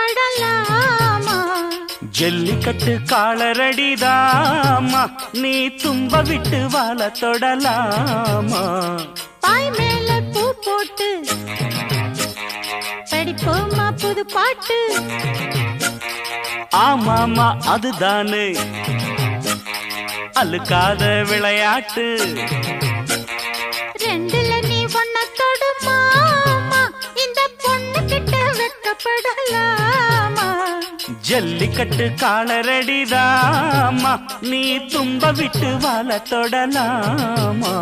தொடலாமா? ஜல்லிக்கட்டு காலரடிதாமா, நீ தும்ப விட்டு வாழ தொடலாமா? பாய் மேல பூ போட்டு படிப்போமா புது பாட்டு? ஆமாமா அதுதானே அழுக்காத விளையாட்டு. ரெண்டுல நீ ஒன்ன தொடுமாமா, இந்த பொண்ணு கிட்ட வெட்கப்படலாமா? ஜல்லிக்கட்டு காலரடிதாமா, நீ தும்ப விட்டு வாழ தொடலாமா?